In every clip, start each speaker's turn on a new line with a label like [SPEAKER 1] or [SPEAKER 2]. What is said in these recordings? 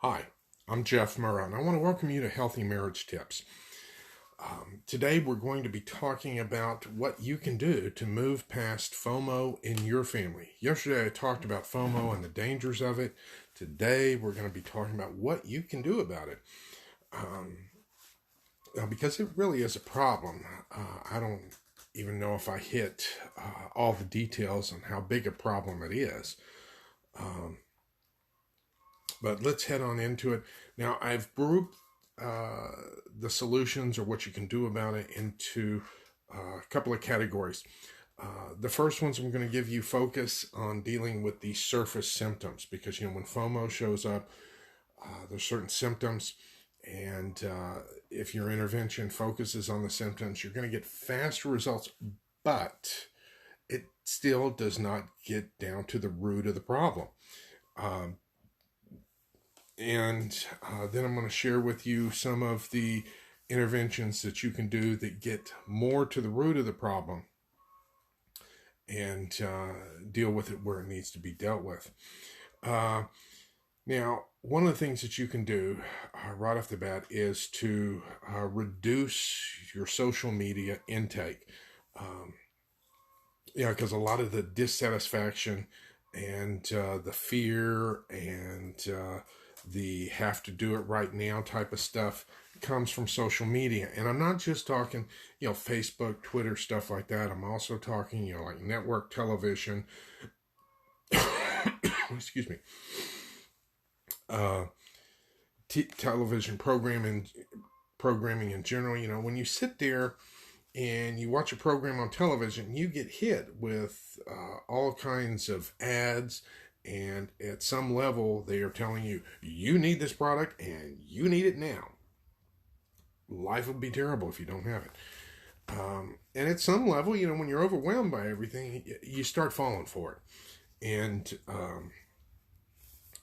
[SPEAKER 1] Hi, I'm Jeff Murrah, and I want to welcome you to Healthy Marriage Tips. Today, we're going to be talking about what you can do to move past FOMO in your family. Yesterday, I talked about FOMO and the dangers of it. Today, we're going to be talking about what you can do about it. Um, because it really is a problem. I don't even know if I hit all the details on how big a problem it is. Um, But let's head on into it. Now, I've grouped uh, the solutions or what you can do about it into a couple of categories. The first ones I'm going to give you focus on dealing with the surface symptoms because, when FOMO shows up, there's certain symptoms. And if your intervention focuses on the symptoms, you're going to get faster results, but it still does not get down to the root of the problem. Um, and then I'm going to share with you some of the interventions that you can do that get more to the root of the problem and deal with it where it needs to be dealt with. Now, one of the things that you can do right off the bat is to reduce your social media intake. Because a lot of the dissatisfaction and the fear and the have to do it right now type of stuff comes from social media. And I'm not just talking, Facebook, Twitter, stuff like that. I'm also talking, like network television, excuse me, uh, television programming in general. When you sit there and you watch a program on television, you get hit with all kinds of ads. And at some level, they are telling you, you need this product and you need it now. Life will be terrible if you don't have it. And at some level, when you're overwhelmed by everything, you start falling for it. And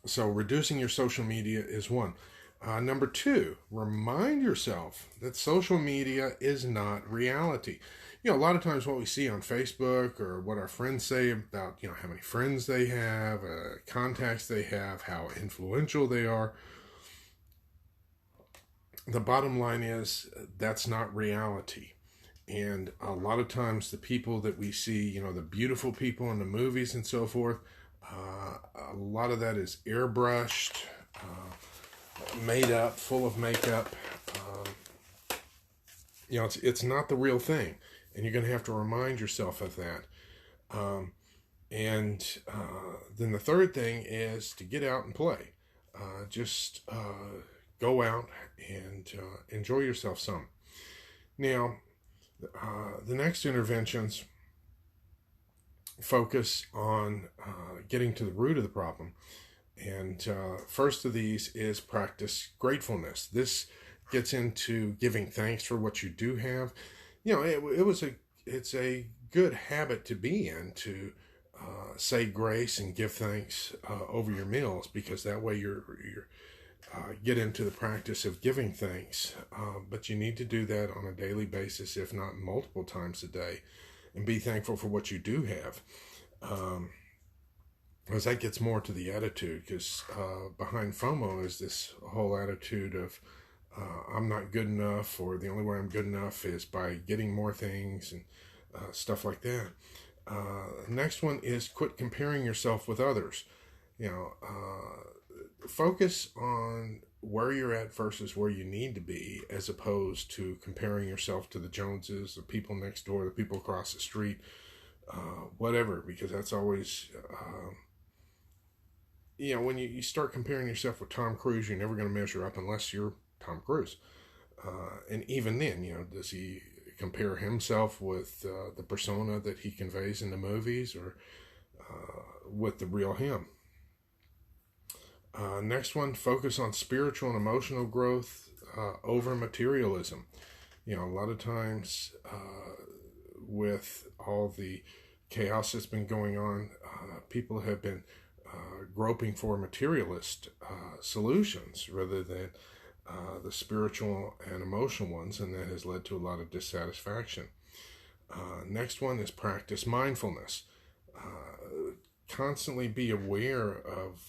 [SPEAKER 1] so reducing your social media is one. Number two, remind yourself that social media is not reality. A lot of times what we see on Facebook or what our friends say about, how many friends they have, contacts they have, how influential they are. The bottom line is that's not reality. And a lot of times the people that we see, the beautiful people in the movies and so forth, a lot of that is airbrushed, made up, full of makeup. It's not the real thing, and you're going to have to remind yourself of that. And then the third thing is to get out and play. Just go out and enjoy yourself some. Now, the next interventions focus on getting to the root of the problem. And first of these is practice gratefulness. This gets into giving thanks for what you do have. It's a good habit to be in to say grace and give thanks over your meals, because that way you're get into the practice of giving thanks. But you need to do that on a daily basis, if not multiple times a day, and be thankful for what you do have. Because that gets more to the attitude, because behind FOMO is this whole attitude of I'm not good enough, or the only way I'm good enough is by getting more things and stuff like that. Next one is quit comparing yourself with others. Focus on where you're at versus where you need to be, as opposed to comparing yourself to the Joneses, the people next door, the people across the street, whatever, because that's always, when you start comparing yourself with Tom Cruise, you're never going to measure up unless you're Tom Cruise. And even then, does he compare himself with the persona that he conveys in the movies, or with the real him? Next one, focus on spiritual and emotional growth over materialism. A lot of times with all the chaos that's been going on, people have been groping for materialist solutions rather than the spiritual and emotional ones, and that has led to a lot of dissatisfaction. Next one is practice mindfulness. Constantly be aware of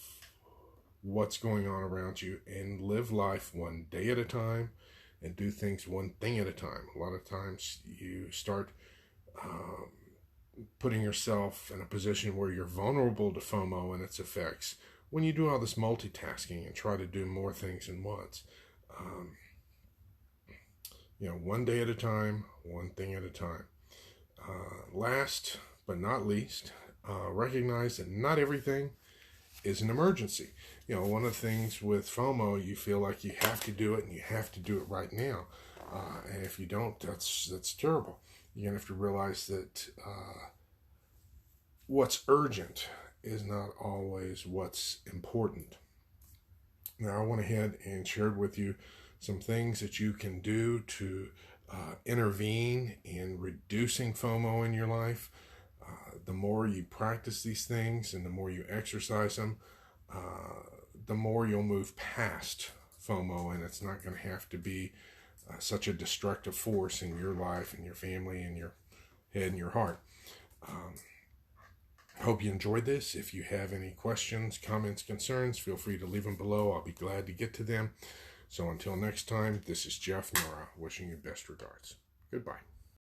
[SPEAKER 1] what's going on around you and live life one day at a time and do things one thing at a time. A lot of times you start um, putting yourself in a position where you're vulnerable to FOMO and its effects when you do all this multitasking and try to do more things at once. Um, one day at a time, one thing at a time. Last but not least, recognize that not everything is an emergency. One of the things with FOMO, you feel like you have to do it and you have to do it right now. And if you don't, that's terrible. You're going to have to realize that what's urgent is not always what's important. Now, I went ahead and shared with you some things that you can do to intervene in reducing FOMO in your life. The more you practice these things and the more you exercise them, the more you'll move past FOMO, and it's not going to have to be such a destructive force in your life and your family and your head and your heart. I hope you enjoyed this. If you have any questions, comments, concerns, feel free to leave them below. I'll be glad to get to them. So until next time, this is Jeff Nora, wishing you best regards. Goodbye.